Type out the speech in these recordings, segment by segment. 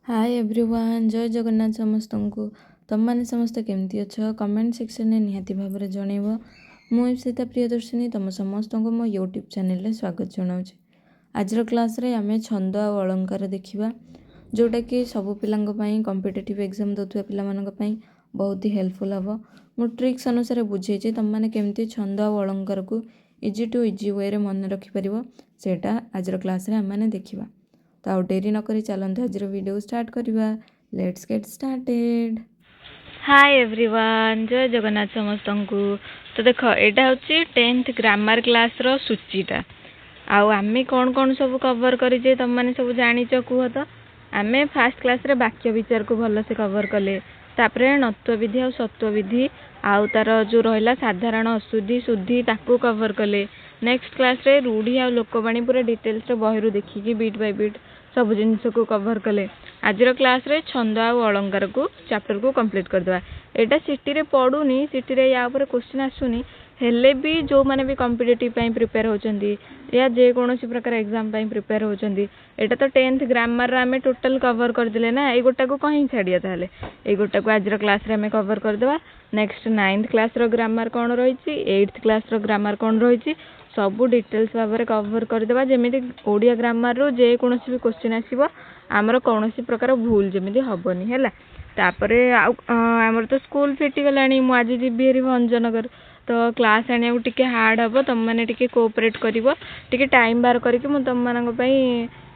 Hi everyone जय जगन्नाथ समस्त को तुम मैंने समस्ते केमती अच्छ कमेंट सेक्शन में निहाती भाव में जनइब मुझे प्रियदर्शिनी तुम समस्त को मो यूट्यूब चैनल में स्वागत जनाऊँ। आज क्लास रे आमे छंद आ अलंकार देखा जोटा कि सबू पिलांई कॉम्पिटिटिव एग्जाम दौथुवा पिलामानंई बहुत ही हेल्पफुल हम। मु ट्रिक्स अनुसार बुझे तुम मैंने केमती छंद आ अलंकार को इजी टू इजी वे मन रखिपर सेटा आज क्लास रे आम मैंने देखा। तो आउ डेरी नक चलते आज वीडियो स्टार्ट करवा। Let's get started. Hi everyone जय जगन्नाथ समस्त को। तो देख यहाँ हूँ 10th ग्रामर क्लास रो सूचीटा आमे कौन कौन सब कवर करें तुम मैंने सब जानिच कह। तो आमे फास्ट क्लास रे वाक्य विचार को भल से कवर कले तापरे नत्व विधि और सत्व विधि आउ तार जो रहा साधारण अशुद्धि शुद्धि ताकू कवर कले। नेक्स्ट क्लास रे रूढ़ी आ लोकवाणी पूरा डिटेल्स बही देखिकी बीट बाय बीट सब जिनस को कवर कले। आज क्लास रे छंद आ अलंकार को चैप्टर को कंप्लीट करदे। यहाँ सिटी रे पढ़ुनी सिटी रे या ऊपर क्वेश्चन आसुनी हेले भी जो माने भी कॉम्पिटिटिव ପାଇଁ प्रिपेयर होचंदी या जे कोनोसी प्रकार एग्जाम ପାଇଁ प्रिपेयर होचंदी एटा तो 10th ग्रामर रा हमें टोटल कवर कर दिले ना। ए गोटा को कहीं छाड़िया ताले ए गोटा को आज रो क्लास रे हमें कवर कर देबा। नेक्स्ट 9th क्लास रो ग्रामर कोन रहिछि 8th क्लास रो ग्रामर कोन रहिछि सब डिटेल्स भाबरे कवर कर देबा। जेमिति ओडिया ग्रामर रो जे कोनोसी भी क्वेश्चन आसीबो हमर कोनोसी प्रकार भूल जेमिति हबनी हैला। तापरे हमर तो स्कूल फिटी गलानी मु आज जिबी हेरी भंजनगर तो क्लास आने टिके हार्ड हम तुम मैंने टिके कोऑपरेट करिवो टिके टाइम बार करके मु तुम मानक पई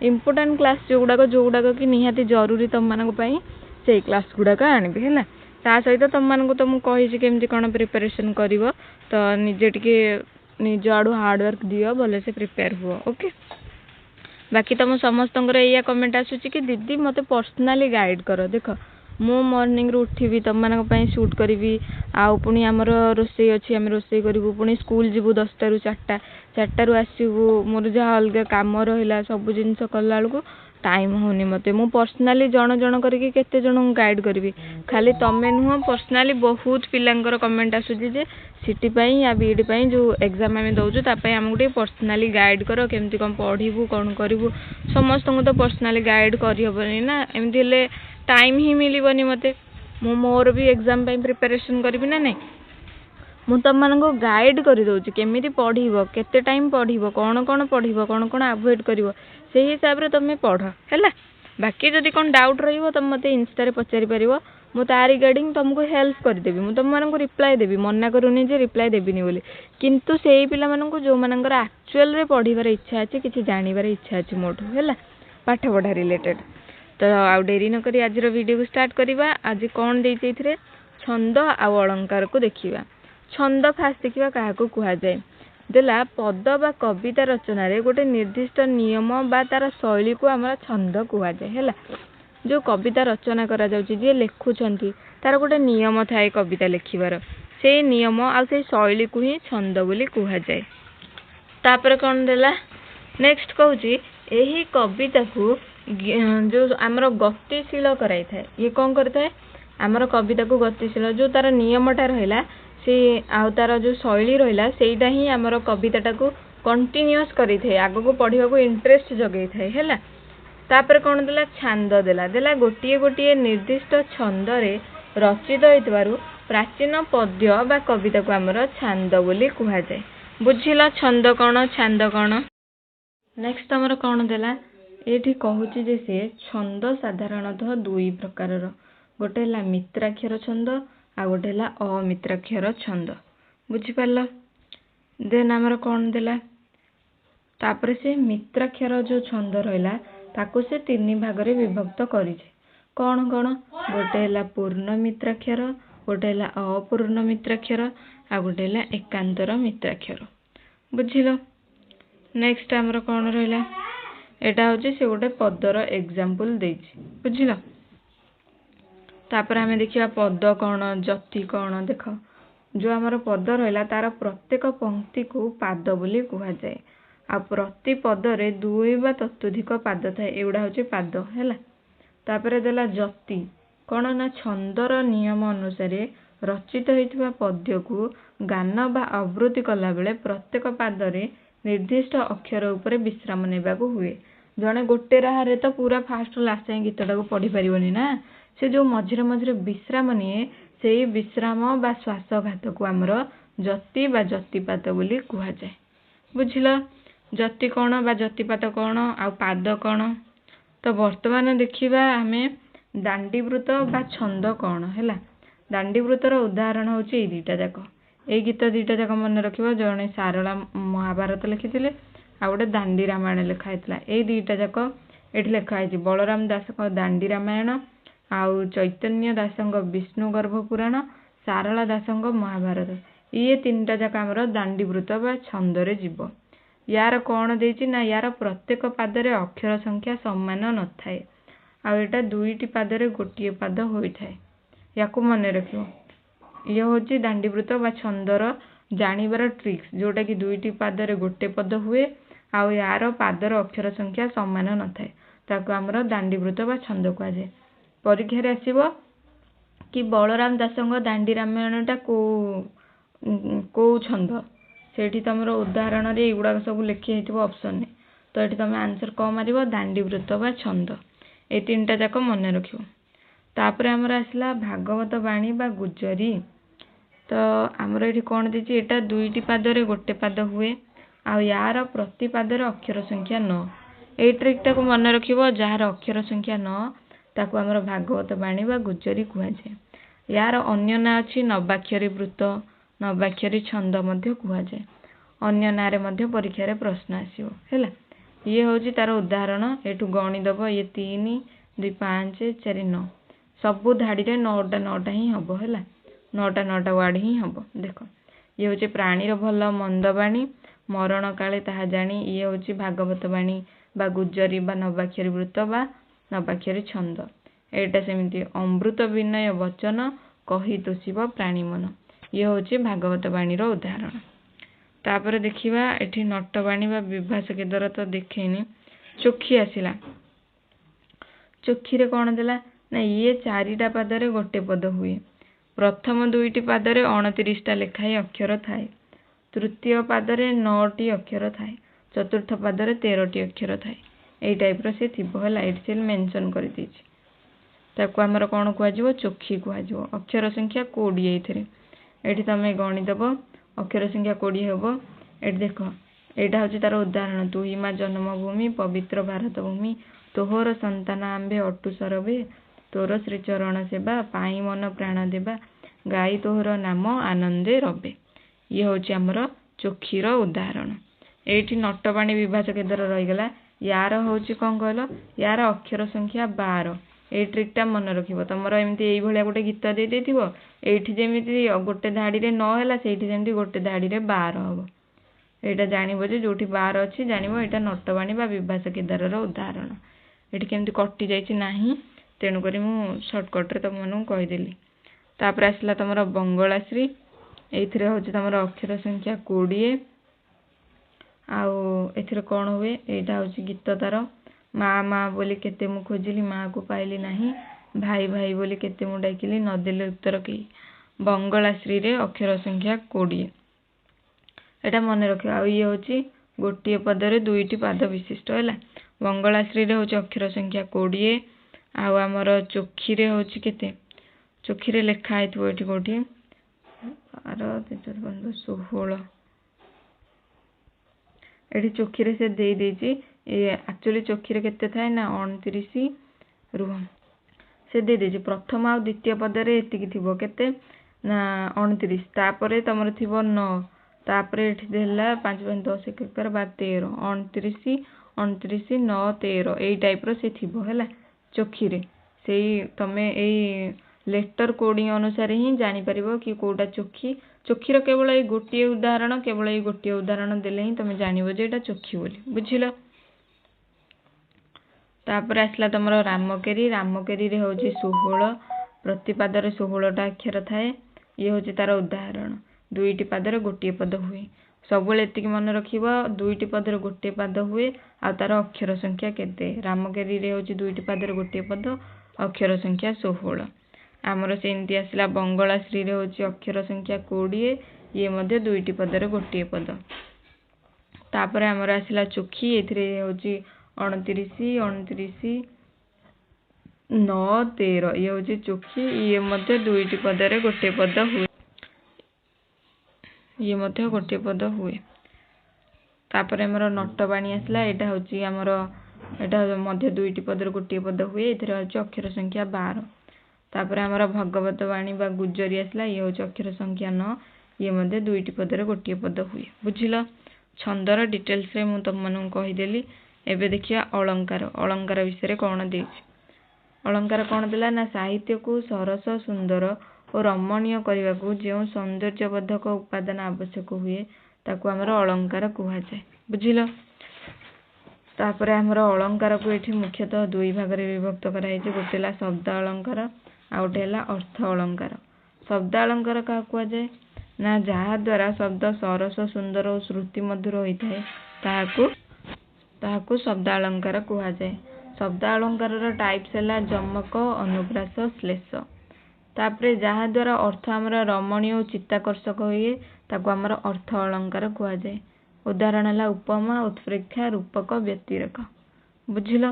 इंपोर्टेंट क्लास जो गुडाक कि निहाती जरूरी तुम मानक पई से क्लास गुडाक आनिबे हैला। ता सहित तुम मानक तो मु कहि केमती कोन प्रिपरेशन करिवो तो निजे टिके निज आडू हार्ड वर्क दियो भले से प्रिपेयर हुओ ओके। बाकी तुम समस्त या कमेंट आसुची कि दीदी मते पर्सनाली गाइड करो। देख मु मॉर्निंग रू उठिबी तुम मानक पई शूट करिवि आउ पुणी आमर रोसई अच्छी आम रोसई करूँ पुणी स्कूल जीवु 10टा रू 4टा 4टा रू आसबू मोर जहाँ अलग कम रहा सब जिन कला बेलू टाइम होनी मत मु पर्सनाली जन जन करके केते जन गाइड करी खाली तमें नुह पर्सनाली बहुत पिलांकर कमेंट आसूची जे सिटी पाई या बीडी पाई जो एग्जाम आम दौचु तापाई आमको टे पर्सनाली गाइड कर केमती कौन पढ़ू कौन करूँ समस्त को तो पर्सनाली गाइड करहबनी ना एमती हेले टाइम ही मिलबनी मते मु मोर भी एग्जाम पाई प्रिपरेशन करी ना नहीं मु तुम मानक गाइड कर दौची केमिति पढ़ब केते टाइम पढ़ब कौन कौन पढ़ब कौन कौन अवॉइड कर से हिसाब रे तुम पढ़ है। बाकी जदि कौन डाउट रही तुम मत इंस्टा पचारि पार मु तार रिगार्डिंग तुमको हेल्प करदेवी मु तुम मानक रिप्लाई देवी मना करूनी जे रिप्लाई देविनी बोली किंतु से पिला मानक जो मानकर एक्चुअल रे पढ़िबार इच्छा अछि किछि जानिबार इच्छा अछि मोठो है पाठ पढ़ा रिलेटेड। तो आउ डेरी न करी आज वीडियो को स्टार्ट करवा। आज कौन देइथे छंद आ अलंकार को देखिबा। छंद फास्ट देखिबा काहाको कुहा जाय देला पद बा कविता रचना रे गोटे निर्दिष्ट नियम बा तार शैली को हमरा छंद कुहा जाय हैला। जो कविता रचना करा जाउची जे लेखुछंती तार गोटे नियम थाए कविता लेखिबार से नियम आ से शैली को ही छंद बोली कुहा जाय। तापर कौन देला नेक्स्ट कहूची एही कविता को जो आमर गतिशील कराई थाए ये कौन करता है आमर कविता को गतिशील जो तार नियमटा रहिला से आउ तार जो शैली रहिला सेटा ही आमर कविताटा को कंटिन्यूअस करी थे आगो को पढ़िबा को इंटरेस्ट जगई थाए हैला। तापर कौन देला छंद देला गोटिए गोटिए निर्दिष्ट छंद रे रचित होइतबारु प्राचीन पद्य बा कविता को आमर छंद बोली कुहा जाय। बुझिला छंद कौन। नेक्स्ट आमर कौन देला एठी कहूची जे से छंद साधारणतः दुई प्रकार गोटे है मित्राक्षर छंद आ गोटे है अमित्राक्षर छंद बुझिपार। देन आमर कौन देला तापर से मित्राक्षर जो छंद रहा ताको से 3 भाग रे विभक्त करिछे कौन गोटे है पूर्ण मित्राक्षर गोटे है अपूर्ण मित्राक्षर आ गोटे है एकांतर मित्राक्षर बुझिलो। नेक्स्ट आमर कौन रहा एटा होची से गोटे पदर एग्जांपल देछि बुझिलो। तापर हमें देखिया पद कौन जति कौन देख जो आमर पद रहा तार प्रत्येक पंक्ति को पाद बोली कुहा जाए आ प्रति पदरे 2 बा ततोधिक पाद थाए एगुड़ा होची पाद हैला। तापर देला जति कौन ना छंदर नियम अनुसार रचित होइथिबा पद्य को गान बा आवृत्ति कला बेले प्रत्येक पादरे निर्दिष्ट अक्षर उपरे विश्राम नेबाको हुए ଜଣେ ଗୋଟେ ରାହାରେ ତ ପୁରା ଫାଷ୍ଟ ଲାଷ୍ଟ ଯାଏଁ ଗୀତଟାକୁ ପଢି ପାରିବନି ନା। ସେ ଯୋଉ ମଝିରେ ମଝିରେ ବିଶ୍ରାମ ନିଏ, ସେଇ ବିଶ୍ରାମ ବା ଶ୍ୱାସଘାତକୁ ଆମର ଯତି ବା ଯତିପାତ ବୋଲି କୁହାଯାଏ। ବୁଝିଲ? ଯତି କଣ ବା ଯତିପାତ କଣ ଆଉ ପାଦ କଣ? ତ ବର୍ତ୍ତମାନ ଦେଖିବା ଆମେ ଦାଣ୍ଡିବୃତ ବା ଛନ୍ଦ କଣ ହେଲା। ଦାଣ୍ଡିବୃତର ଉଦାହରଣ ହଉଛି ଏଇ ଦିଟା ଯାକ। ଏଇ ଗୀତ ଦିଟା ଯାକ ମନେ ରଖିବ। ଜଣେ ସାରଳା ମହାଭାରତ ଲେଖିଥିଲେ, ଆଉ ଗୋଟେ ଦାଣ୍ଡି ରାମାୟଣ ଲେଖା ହେଇଥିଲା। ଏଇ ଦିଟା ଯାକ ଏଠି ଲେଖା ହେଇଛି। ବଳରାମ ଦାସଙ୍କ ଦାଣ୍ଡି ରାମାୟଣ, ଆଉ ଚୈତନ୍ୟ ଦାସଙ୍କ ବିଷ୍ଣୁ ଗର୍ଭ ପୁରାଣ, ସାରଳା ଦାସଙ୍କ ମହାଭାରତ। ଇଏ ତିନିଟା ଯାକ ଆମର ଦାଣ୍ଡିବୃତ ବା ଛନ୍ଦରେ ଯିବ। ୟାର କଣ ଦେଇଛି ନା, ୟାର ପ୍ରତ୍ୟେକ ପାଦରେ ଅକ୍ଷର ସଂଖ୍ୟା ସମାନ ନଥାଏ, ଆଉ ଏଇଟା ଦୁଇଟି ପାଦରେ ଗୋଟିଏ ପାଦ ହୋଇଥାଏ। ୟାକୁ ମନେ ରଖିବ। ଇଏ ହଉଛି ଦାଣ୍ଡିବୃତ ବା ଛନ୍ଦର ଜାଣିବାର ଟ୍ରିକ୍ସ, ଯୋଉଟା କି ଦୁଇଟି ପାଦରେ ଗୋଟେ ପଦ ହୁଏ, ଆଉ ୟାର ପାଦର ଅକ୍ଷର ସଂଖ୍ୟା ସମାନ ନଥାଏ। ତାକୁ ଆମର ଦାଣ୍ଡିବୃତ ବା ଛନ୍ଦ କୁହାଯାଏ। ପରୀକ୍ଷାରେ ଆସିବ କି ବଳରାମ ଦାସଙ୍କ ଦାଣ୍ଡି ରାମାୟଣଟା କୋଉ ଛନ୍ଦ, ସେଇଠି ତମର ଉଦାହରଣରେ ଏଇଗୁଡାକ ସବୁ ଲେଖି ହେଇଥିବ ଅପସନରେ। ତ ଏଠି ତମେ ଆନ୍ସର କଣ ମାରିବ? ଦାଣ୍ଡିବୃତ ବା ଛନ୍ଦ। ଏଇ ତିନିଟା ଯାକ ମନେ ରଖିବ। ତାପରେ ଆମର ଆସିଲା ଭାଗବତ ବାଣୀ ବା ଗୁଜରୀ। ତ ଆମର ଏଠି କଣ ଦେଇଛି? ଏଟା ଦୁଇଟି ପାଦରେ ଗୋଟେ ପାଦ ହୁଏ, ଆଉ ୟାର ପ୍ରତି ପାଦରେ ଅକ୍ଷର ସଂଖ୍ୟା 9। ଏଇ ଟ୍ରିକଟାକୁ ମନେ ରଖିବ। ଯାହାର ଅକ୍ଷର ସଂଖ୍ୟା 9 ତାକୁ ଆମର ଭାଗବତ ବାଣୀ ବା ଗୁଜରୀ କୁହାଯାଏ। ୟାର ଅନ୍ୟ ନାଁ ଅଛି ନବାକ୍ଷରୀ ବୃତ, ନବାକ୍ଷରୀ ଛନ୍ଦ ମଧ୍ୟ କୁହାଯାଏ। ଅନ୍ୟ ନାଁରେ ମଧ୍ୟ ପରୀକ୍ଷାରେ ପ୍ରଶ୍ନ ଆସିବ ହେଲା। ଇଏ ହଉଛି ତାର ଉଦାହରଣ। ଏଠୁ ଗଣିଦବ। ଇଏ 3, 2, 5, 4, 9। ସବୁ ଧାଡିରେ 9ଟା 9ଟା ହିଁ ହବ ହେଲା। 9ଟା 9ଟା ୱାର୍ଡ ହିଁ ହବ। ଦେଖ, ଇଏ ହଉଛି ପ୍ରାଣୀର ଭଲ ମନ୍ଦ ବାଣୀ, ମରଣ କାଳେ ତାହା ଜାଣି। ଇଏ ହଉଛି ଭାଗବତ ବାଣୀ ବା ଗୁଜରୀ ବା ନବାକ୍ଷରୀ ବୃତ ବା ନବାକ୍ଷରୀ ଛନ୍ଦ। ଏଇଟା ସେମିତି ଅମୃତ ବିନୟ ବଚନ, କହି ତୋଷିବ ପ୍ରାଣୀ ମନ। ଇଏ ହଉଛି ଭାଗବତ ବାଣୀର ଉଦାହରଣ। ତାପରେ ଦେଖିବା ଏଠି ନଟବାଣୀ ବା ବିଭାସ କେଦାର ତ ଦେଖେଇନି। ଚୋଖି ଆସିଲା। ଚୋଖିରେ କଣ ଦେଲା ନା, ଇଏ 4ଟା ପାଦରେ ଗୋଟେ ପଦ ହୁଏ। ପ୍ରଥମ ଦୁଇଟି ପାଦରେ 29ଟା ଲେଖାଏଁ ଅକ୍ଷର ଥାଏ। ତୃତୀୟ ପାଦରେ 9ଟି ଅକ୍ଷର ଥାଏ। ଚତୁର୍ଥ ପାଦରେ 13ଟି ଅକ୍ଷର ଥାଏ। ଏଇ ଟାଇପର ସେ ଥିବ ହେଲା। ଏଠି ସେ ମେନସନ କରିଦେଇଛି। ତାକୁ ଆମର କଣ କୁହାଯିବ? ଚୋଖି କୁହାଯିବ। ଅକ୍ଷର ସଂଖ୍ୟା 20 ଏଇଥିରେ। ଏଠି ତମେ ଗଣିଦବ। ଅକ୍ଷର ସଂଖ୍ୟା 20 ହବ। ଏଠି ଦେଖ, ଏଇଟା ହଉଛି ତାର ଉଦାହରଣ। ତୁହି ମା ଜନ୍ମଭୂମି, ପବିତ୍ର ଭାରତ ଭୂମି, ତୋହର ସନ୍ତାନ ଆମ୍ଭେ ଅଟୁ ସରବେ, ତୋର ଶ୍ରୀଚରଣ ସେବା, ପାଇ ମନ ପ୍ରାଣ ଦେବା, ଗାଇ ତୋହର ନାମ ଆନନ୍ଦେ ରବେ। ଇଏ ହଉଛି ଆମର ଚୋଖିର ଉଦାହରଣ। ଏଇଠି ନଟବାଣୀ ବିଭାସ କେଦାର ରହିଗଲା। ୟାର ହଉଛି କଣ କହିଲ? ୟାର ଅକ୍ଷର ସଂଖ୍ୟା 12। ଏଇ ଟ୍ରିକଟା ମନେ ରଖିବ। ତମର ଏମିତି ଏଇଭଳିଆ ଗୋଟେ ଗୀତ ଦେଇଥିବ, ଏଇଠି ଯେମିତି ଗୋଟେ ଧାଡିରେ 9 ହେଲା, ସେଇଠି ଯେମିତି ଗୋଟେ ଧାଡିରେ 12 ହବ। ଏଇଟା ଜାଣିବ ଯେ ଯୋଉଠି 12 ଅଛି, ଜାଣିବ ଏଇଟା ନଟବାଣୀ ବା ବିଭାସ କେଦାରର ଉଦାହରଣ। ଏଠି କେମିତି କଟି ଯାଇଛି ନାହିଁ, ତେଣୁକରି ମୁଁ ସର୍ଟକଟରେ ତମମାନଙ୍କୁ କହିଦେଲି। ତାପରେ ଆସିଲା ତମର ବଙ୍ଗଳାଶ୍ରୀ। ଏଇଥିରେ ହଉଛି ତମର ଅକ୍ଷର ସଂଖ୍ୟା 20। ଆଉ ଏଥିରେ କଣ ହୁଏ? ଏଇଟା ହଉଛି ଗୀତ ତାର। ମା ମା ବୋଲି କେତେ ମୁଁ ଖୋଜିଲି, ମାକୁ ପାଇଲି ନାହିଁ, ଭାଇ ଭାଇ ବୋଲି କେତେ ମୁଁ ଡାକିଲି, ନଦେଲେ ଉତ୍ତର କେହି। ବଙ୍ଗଳାଶ୍ରୀରେ ଅକ୍ଷର ସଂଖ୍ୟା 20। ଏଟା ମନେ ରଖିବ। ଆଉ ଇଏ ହଉଛି ଗୋଟିଏ ପଦରେ ଦୁଇଟି ପାଦ ବିଶିଷ୍ଟ ହେଲା। ବଙ୍ଗଳାଶ୍ରୀରେ ହଉଛି ଅକ୍ଷର ସଂଖ୍ୟା 20। ଆଉ ଆମର ଚୋଖିରେ ହଉଛି କେତେ? ଚୋଖିରେ ଲେଖା ହେଇଥିବ ଏଠି କୋଉଠି 12, 13, 15, 16। ଏଠି ଚୋଖିରେ ସେ ଦେଇଛି। ଆକ୍ଚୁଆଲି ଚୋଖିରେ କେତେ ଥାଏ ନା 29। ରୁହ, ସେ ଦେଇଛି ପ୍ରଥମ ଆଉ ଦ୍ୱିତୀୟ ପଦରେ ଏତିକି ଥିବ। କେତେ ନା 29। ତାପରେ ତମର ଥିବ 9। ତାପରେ ଏଠି ଦେଲା 5, 5, 10, 11, 12, 13, 29, 29, 9, 13। ଏଇ ଟାଇପର ସେ ଥିବ ହେଲା ଚୋଖିରେ। ସେଇ ତମେ ଏଇ ଲେଟର କୋଡିଂ ଅନୁସାରେ ହିଁ ଜାଣିପାରିବ କି କୋଉଟା ଚୋଖି। ଚୋଖିର କେବଳ ଏଇ ଗୋଟିଏ ଉଦାହରଣ, କେବଳ ଏଇ ଗୋଟିଏ ଉଦାହରଣ ଦେଲେ ହିଁ ତମେ ଜାଣିବ ଯେ ଏଇଟା ଚୋଖି ବୋଲି। ବୁଝିଲ? ତାପରେ ଆସିଲା ତମର ରାମକେରି। ରାମକେରିରେ ହଉଛି 16। ପ୍ରତି ପାଦରେ 16ଟା ଅକ୍ଷର ଥାଏ। ଇଏ ହଉଛି ତାର ଉଦାହରଣ। ଦୁଇଟି ପାଦରେ ଗୋଟିଏ ପଦ ହୁଏ। ସବୁବେଳେ ଏତିକି ମନେ ରଖିବ, ଦୁଇଟି ପାଦରେ ଗୋଟିଏ ପାଦ ହୁଏ, ଆଉ ତାର ଅକ୍ଷର ସଂଖ୍ୟା କେତେ। ରାମକେରିରେ ହଉଛି ଦୁଇଟି ପାଦରେ ଗୋଟିଏ ପଦ, ଅକ୍ଷର ସଂଖ୍ୟା 16। ଆମର ସେମିତି ଆସିଲା ବଙ୍ଗଳାଶ୍ରୀରେ ହଉଛି ଅକ୍ଷର ସଂଖ୍ୟା 20। ଇଏ ମଧ୍ୟ ଦୁଇଟି ପଦରେ ଗୋଟିଏ ପଦ। ତାପରେ ଆମର ଆସିଲା ଚୋଖି। ଏଥିରେ ହଉଛି 29 29 9 13 ଇଏ ହେଉଛି ଚୋଖୀ। ଇଏ ମଧ୍ୟ ଦୁଇଟି ପଦରେ ଗୋଟିଏ ପଦ ହୁଏ। ଇଏ ମଧ୍ୟ ଗୋଟିଏ ପଦ ହୁଏ। ତାପରେ ଆମର ନଟବାଣୀ ଆସିଲା। ଏଇଟା ହେଉଛି ଆମର ଏଇଟା ମଧ୍ୟ ଦୁଇଟି ପଦରେ ଗୋଟିଏ ପଦ ହୁଏ। ଏଥିରେ ହେଉଛି ଅକ୍ଷର ସଂଖ୍ୟା 12। ତାପରେ ଆମର ଭଗବତ ବାଣୀ ବା ଗୁଜରୀ ଆସିଲା। ଇଏ ହେଉଛି ଅକ୍ଷର ସଂଖ୍ୟା 9। ଇଏ ମଧ୍ୟ ଦୁଇଟି ପଦରେ ଗୋଟିଏ ପଦ ହୁଏ। ବୁଝିଲ? ଛନ୍ଦର ଡିଟେଲ୍ସରେ ମୁଁ ତମମାନଙ୍କୁ କହିଦେଲି। ଏବେ ଦେଖିବା ଅଳଙ୍କାର। ଅଳଙ୍କାର ବିଷୟରେ କ'ଣ ଦେଇଛି। ଅଳଙ୍କାର କ'ଣ ଦେଲା ନା ସାହିତ୍ୟକୁ ସରସ ସୁନ୍ଦର ଓ ରମଣୀୟ କରିବାକୁ ଯେଉଁ ସୌନ୍ଦର୍ଯ୍ୟବର୍ଦ୍ଧକ ଉପାଦାନ ଆବଶ୍ୟକ ହୁଏ ତାକୁ ଆମର ଅଳଙ୍କାର କୁହାଯାଏ। ବୁଝିଲ? ତାପରେ ଆମର ଅଳଙ୍କାରକୁ ଏଠି ମୁଖ୍ୟତଃ ଦୁଇ ଭାଗରେ ବିଭକ୍ତ କରାଯାଇଛି। ଗୋଟେ ହେଲା ଶବ୍ଦ ଅଳଙ୍କାର, ଆଉ ଗୋଟେ ହେଲା ଅର୍ଥ ଅଳଙ୍କାର। ଶବ୍ଦ ଅଳଙ୍କାର କାହାକୁ କୁହାଯାଏ ନା ଯାହାଦ୍ୱାରା ଶବ୍ଦ ସରସ ସୁନ୍ଦର ଓ ଶ୍ରୁତି ମଧୁର ହୋଇଥାଏ ତାହାକୁ ଶବ୍ଦ ଅଳଙ୍କାର କୁହାଯାଏ। ଶବ୍ଦ ଅଳଙ୍କାରର ଟାଇପ୍ସ ହେଲା ଯମକ, ଅନୁପ୍ରାସ, ଶ୍ଲେଷ। ତାପରେ ଯାହାଦ୍ୱାରା ଅର୍ଥ ଆମର ରମଣୀୟ ଓ ଚିତ୍ତାକର୍ଷକ ହୁଏ ତାକୁ ଆମର ଅର୍ଥ ଅଳଙ୍କାର କୁହାଯାଏ। ଉଦାହରଣ ହେଲା ଉପମା, ଉତ୍ପ୍ରେକ୍ଷା, ରୂପକ, ବ୍ୟତିରେକ। ବୁଝିଲ?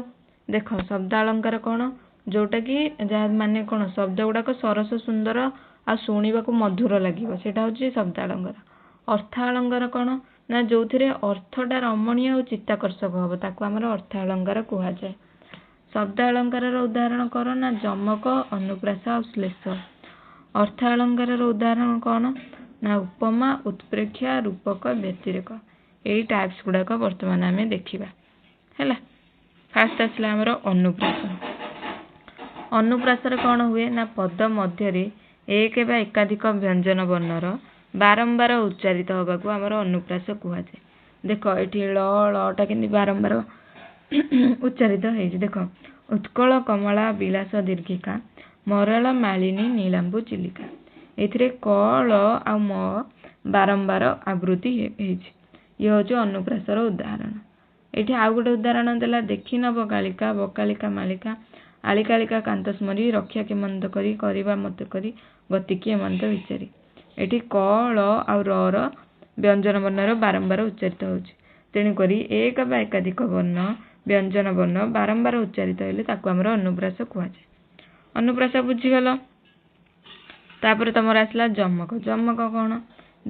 ଦେଖ ଶବ୍ଦ ଅଳଙ୍କାର କ'ଣ ଯୋଉଟାକି ଯାହା ମାନେ କ'ଣ ଶବ୍ଦ ଗୁଡ଼ାକ ସରସ ସୁନ୍ଦର ଆଉ ଶୁଣିବାକୁ ମଧୁର ଲାଗିବ, ସେଇଟା ହେଉଛି ଶବ୍ଦ ଅଳଙ୍କାର। ଅର୍ଥ ଅଳଙ୍କାର କ'ଣ ନା ଯୋଉଥିରେ ଅର୍ଥଟା ରମଣୀୟ ଆଉ ଚିତ୍ତାକର୍ଷକ ହବ ତାକୁ ଆମର ଅର୍ଥ ଅଳଙ୍କାର କୁହାଯାଏ। ଶବ୍ଦ ଅଳଙ୍କାରର ଉଦାହରଣ କ'ଣ ନା ଯମକ, ଅନୁପ୍ରାସ ଆଉ ଶ୍ଲେଷ। ଅର୍ଥ ଅଳଙ୍କାରର ଉଦାହରଣ କ'ଣ ନା ଉପମା, ଉତ୍ପ୍ରେକ୍ଷା, ରୂପକ, ବ୍ୟତିରେକ। ଏଇ ଟାଇପ୍ସ ଗୁଡ଼ାକ ବର୍ତ୍ତମାନ ଆମେ ଦେଖିବା ହେଲା। ଫାର୍ଷ୍ଟ ଆସିଲା ଆମର ଅନୁପ୍ରାସ। ଅନୁପ୍ରାସରେ କ'ଣ ହୁଏ ନା ପଦ ମଧ୍ୟରେ ଏକ ବା ଏକାଧିକ ବ୍ୟଞ୍ଜନ ବର୍ଣ୍ଣର ବାରମ୍ବାର ଉଚ୍ଚାରିତ ହେବାକୁ ଆମର ଅନୁପ୍ରାସ କୁହାଯାଏ। ଦେଖ ଏଠି ଳଟା କେମିତି ବାରମ୍ବାର ଉଚ୍ଚାରିତ ହେଇଛି। ଦେଖ ଉତ୍କଳ କମଳା ବିଳାସ ଦୀର୍ଘିକା ମରଳ ମାଳିନୀ ନୀଳାମ୍ବୁ ଚିଲିକା। ଏଥିରେ କ ଳ ଆଉ ମ ବାରମ୍ବାର ଆବୃତ୍ତି ହେଇଛି। ଇଏ ହେଉଛି ଅନୁପ୍ରାସର ଉଦାହରଣ। ଏଠି ଆଉ ଗୋଟେ ଉଦାହରଣ ଦେଲା ଦେଖିନ ବକାଳିକା ବକାଳିକା ମାଳିକା ଆଳିକାଳିକା କାନ୍ତ ସ୍ମରି ରକ୍ଷା କେମନ୍ତ କରି କରିବା ମତେ କରି ଗତିକି ଏମନ୍ତ ବିଚାରି। ଏଠି କ ଳ ଆଉ ର ବ୍ୟଞ୍ଜନ ବର୍ଣ୍ଣର ବାରମ୍ବାର ଉଚ୍ଚାରିତ ହେଉଛି। ତେଣୁକରି ଏକ ବା ଏକାଧିକ ବର୍ଣ୍ଣ ବ୍ୟଞ୍ଜନ ବର୍ଣ୍ଣ ବାରମ୍ବାର ଉଚ୍ଚାରିତ ହେଲେ ତାକୁ ଆମର ଅନୁପ୍ରାସ କୁହାଯାଏ। ଅନୁପ୍ରାସ ବୁଝିଗଲ? ତାପରେ ତମର ଆସିଲା ଯମକ। ଯମକ କ'ଣ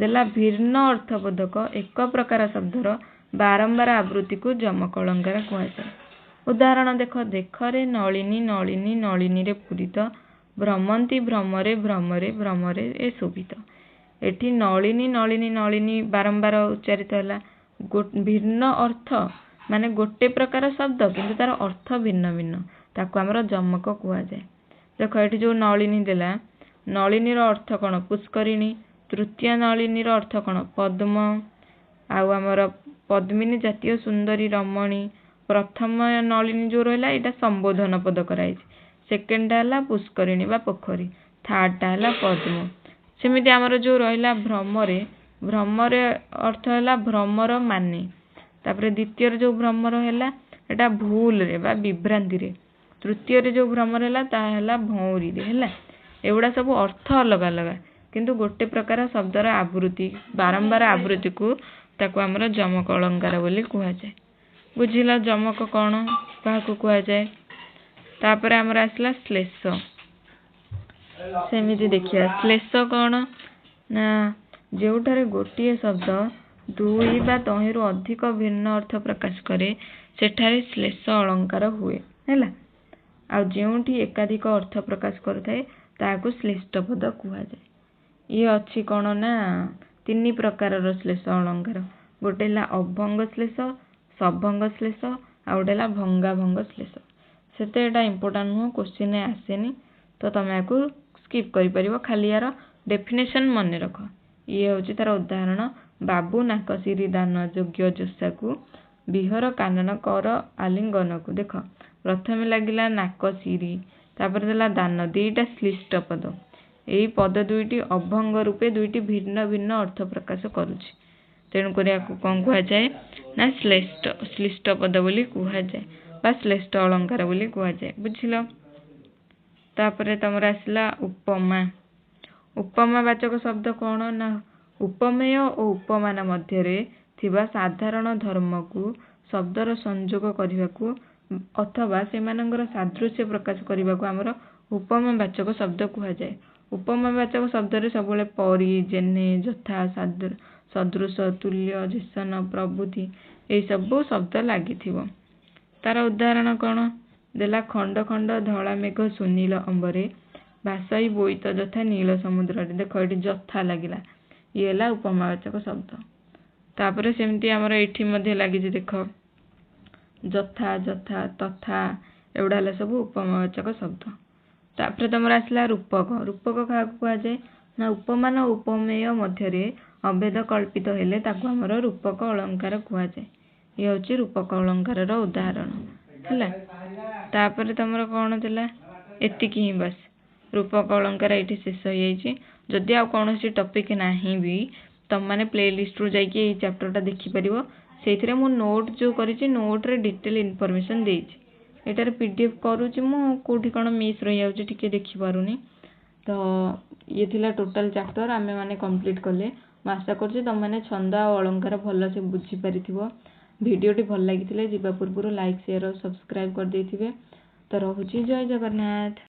ଦେଲା ଭିନ୍ନ ଅର୍ଥବୋଧକ ଏକ ପ୍ରକାର ଶବ୍ଦର ବାରମ୍ବାର ଆବୃତ୍ତିକୁ ଯମକ ଅଳଙ୍କାର କୁହାଯାଏ। ଉଦାହରଣ ଦେଖ ଦେଖରେ ନଳିନୀ ନଳିନୀ ନଳିନୀରେ ପୂରିତ ଭ୍ରମନ୍ତି ଭ୍ରମରେ ଭ୍ରମରେ ଭ୍ରମରେ ଏ ଶୋଭିତ। ଏଠି ନଳିନୀ ନଳିନୀ ନଳିନୀ ବାରମ୍ବାର ଉଚ୍ଚାରିତ ହେଲା। ଭିନ୍ନ ଅର୍ଥ ମାନେ ଗୋଟେ ପ୍ରକାର ଶବ୍ଦ କିନ୍ତୁ ତାର ଅର୍ଥ ଭିନ୍ନ ଭିନ୍ନ, ତାକୁ ଆମର ଯମକ କୁହାଯାଏ। ଦେଖ ଏଠି ଯୋଉ ନଳିନୀ ଦେଲା, ନଳିନୀର ଅର୍ଥ କ'ଣ ପୁଷ୍କରିଣୀ, ତୃତୀୟ ନଳିନୀର ଅର୍ଥ କ'ଣ ପଦ୍ମ, ଆଉ ଆମର ପଦ୍ମିନୀ ଜାତୀୟ ସୁନ୍ଦରୀ ରମଣୀ। ପ୍ରଥମ ନଳିନୀ ଯୋଉ ରହିଲା ଏଇଟା ସମ୍ବୋଧନ ପଦ କରାଯାଇଛି। ସେକେଣ୍ଡଟା ହେଲା ପୁଷ୍କରିଣୀ ବା ପୋଖରୀ, ଥାର୍ଡଟା ହେଲା ପଦ୍ମ। ସେମିତି ଆମର ଯୋଉ ରହିଲା ଭ୍ରମରେ, ଭ୍ରମରେ ଅର୍ଥ ହେଲା ଭ୍ରମର ମାନେ। ତାପରେ ଦ୍ୱିତୀୟରେ ଯୋଉ ଭ୍ରମର ହେଲା ଏଟା ଭୁଲରେ ବା ବିଭ୍ରାନ୍ତିରେ। ତୃତୀୟରେ ଯୋଉ ଭ୍ରମର ହେଲା ତାହା ହେଲା ଭଉଁରୀରେ ହେଲା। ଏଗୁଡ଼ା ସବୁ ଅର୍ଥ ଅଲଗା ଅଲଗା କିନ୍ତୁ ଗୋଟେ ପ୍ରକାର ଶବ୍ଦର ଆବୃତ୍ତି ବାରମ୍ବାର ଆବୃତ୍ତିକୁ ତାକୁ ଆମର ଯମକ ଅଳଙ୍କାର ବୋଲି କୁହାଯାଏ। ବୁଝିଲ ଯମକ କ'ଣ କାହାକୁ କୁହାଯାଏ? ତାପରେ ଆମର ଆସିଲା ଶ୍ଲେଷ। ସେମିତି ଦେଖିବା ଶ୍ଲେଷ କ'ଣ ନା ଯେଉଁଠାରେ ଗୋଟିଏ ଶବ୍ଦ ଦୁଇ ବା ତହିଁରୁ ଅଧିକ ଭିନ୍ନ ଅର୍ଥ ପ୍ରକାଶ କରେ ସେଠାରେ ଶ୍ଲେଷ ଅଳଙ୍କାର ହୁଏ ହେଲା। ଆଉ ଯେଉଁଠି ଏକାଧିକ ଅର୍ଥ ପ୍ରକାଶ କରୁଥାଏ ତାହାକୁ ଶ୍ଳିଷ୍ଟ ପଦ କୁହାଯାଏ। ଇଏ ଅଛି କ'ଣ ନା ତିନି ପ୍ରକାରର ଶ୍ଲେଷ ଅଳଙ୍କାର। ଗୋଟେ ହେଲା ଅଭଙ୍ଗ ଶ୍ଲେଷ, ସଭଙ୍ଗ ଶ୍ଲେଷ, ଆଉ ଗୋଟେ ହେଲା ଭଙ୍ଗାଭଙ୍ଗ ଶ୍ଲେଷ। ସେତେ ଏଇଟା ଇମ୍ପୋର୍ଟାଣ୍ଟ ନୁହଁ, କୋଶ୍ଚିନ୍ରେ ଆସେନି, ତ ତମେ ୟାକୁ ସ୍କିପ୍ କରିପାରିବ। ଖାଲି ୟାର ଡେଫିନେସନ୍ ମନେ ରଖ। ଇଏ ହେଉଛି ତାର ଉଦାହରଣ ବାବୁ ନାକ ସିରି ଦାନ ଯୋଗ୍ୟ ଜୋଷାକୁ ବିହର କାନନ କର ଆଲିଙ୍ଗନକୁ। ଦେଖ ପ୍ରଥମେ ଲାଗିଲା ନାକ ସିରି, ତାପରେ ଦେଲା ଦାନ, ଦିଟା ଶ୍ଳିଷ୍ଟ ପଦ। ଏହି ପଦ ଦୁଇଟି ଅଭଙ୍ଗ ରୂପେ ଦୁଇଟି ଭିନ୍ନ ଭିନ୍ନ ଅର୍ଥ ପ୍ରକାଶ କରୁଛି। ତେଣୁକରି ୟାକୁ କ'ଣ କୁହାଯାଏ ନା ଶ୍ଳିଷ୍ଟ ପଦ ବୋଲି କୁହାଯାଏ ବା ଶ୍ଲେଷ୍ଠ ଅଳଙ୍କାର ବୋଲି କୁହାଯାଏ। ବୁଝିଲ? ତାପରେ ତମର ଆସିଲା ଉପମା। ଉପମା ବାଚକ ଶବ୍ଦ କ'ଣ ନା ଉପମେୟ ଓ ଉପମାନ ମଧ୍ୟରେ ଥିବା ସାଧାରଣ ଧର୍ମକୁ ଶବ୍ଦର ସଂଯୋଗ କରିବାକୁ ଅଥବା ସେମାନଙ୍କର ସାଦୃଶ୍ୟ ପ୍ରକାଶ କରିବାକୁ ଆମର ଉପମାବାଚକ ଶବ୍ଦ କୁହାଯାଏ। ଉପମାବାଚକ ଶବ୍ଦରେ ସବୁବେଳେ ପରି, ଯେନେ, ଯଥା, ସଦୃଶ, ତୁଲ୍ୟ, ଯେସନ ପ୍ରଭୃତି ଏଇସବୁ ଶବ୍ଦ ଲାଗିଥିବ। ତାର ଉଦାହରଣ କ'ଣ ଦେଲା? ଖଣ୍ଡ ଖଣ୍ଡ ଧଳା ମେଘ ସୁନୀଳ ଅମ୍ବରେ, ଭାସଇ ବୋଇତ ଯଥା ନୀଳ ସମୁଦ୍ରରେ। ଦେଖ ଏଠି ଯଥା ଲାଗିଲା, ଇଏ ହେଲା ଉପମାବାଚକ ଶବ୍ଦ। ତାପରେ ସେମିତି ଆମର ଏଠି ମଧ୍ୟ ଲାଗିଛି, ଦେଖ ଯଥା, ଯଥା, ତଥା, ଏଗୁଡ଼ା ହେଲା ସବୁ ଉପମାବାଚକ ଶବ୍ଦ। ତାପରେ ତମର ଆସିଲା ରୂପକ। ରୂପକ କାହାକୁ କୁହାଯାଏ? ନା ଉପମାନ ଓ ଉପମେୟ ମଧ୍ୟରେ ଅଭେଦ କଳ୍ପିତ ହେଲେ ତାକୁ ଆମର ରୂପକ ଅଳଙ୍କାର କୁହାଯାଏ। ଇଏ ହେଉଛି ରୂପକ ଅଳଙ୍କାରର ଉଦାହରଣ ହେଲା। ତାପରେ ତମର କ'ଣ ଥିଲା? ଏତିକି ହିଁ ବାସ୍, ରୂପକ ଅଳଙ୍କାର ଏଇଠି ଶେଷ ହେଇଯାଇଛି। ଯଦି ଆଉ କୌଣସି ଟପିକ୍ ନାହିଁ ବି ତମମାନେ ପ୍ଲେଲିଷ୍ଟରୁ ଯାଇକି ଏଇ ଚାପ୍ଟରଟା ଦେଖିପାରିବ। ସେଇଥିରେ ମୁଁ ନୋଟ୍ ଯେଉଁ କରିଛି, ନୋଟ୍ରେ ଡିଟେଲ୍ ଇନଫର୍ମେସନ୍ ଦେଇଛି। ଏଟାରେ PDF କରୁଛି ମୁଁ, କେଉଁଠି କ'ଣ ମିସ୍ ରହିଯାଉଛି ଟିକେ ଦେଖିପାରୁନି। ତ ଇଏ ଥିଲା ଟୋଟାଲ୍ ଚାପ୍ଟର ଆମେମାନେ କମ୍ପ୍ଲିଟ୍ କଲେ। ମୁଁ ଆଶା କରୁଛି ତମମାନେ ଛନ୍ଦ ଆଉ ଅଳଙ୍କାର ଭଲସେ ବୁଝିପାରିଥିବ। ଭିଡ଼ିଓଟି ଭଲ ଲାଗିଥିଲେ ଯିବା ପୂର୍ବରୁ ଲାଇକ୍, ସେୟାର ଆଉ ସବସ୍କ୍ରାଇବ୍ କରିଦେଇଥିବେ। ତ ରହୁଛି, ଜୟ ଜଗନ୍ନାଥ।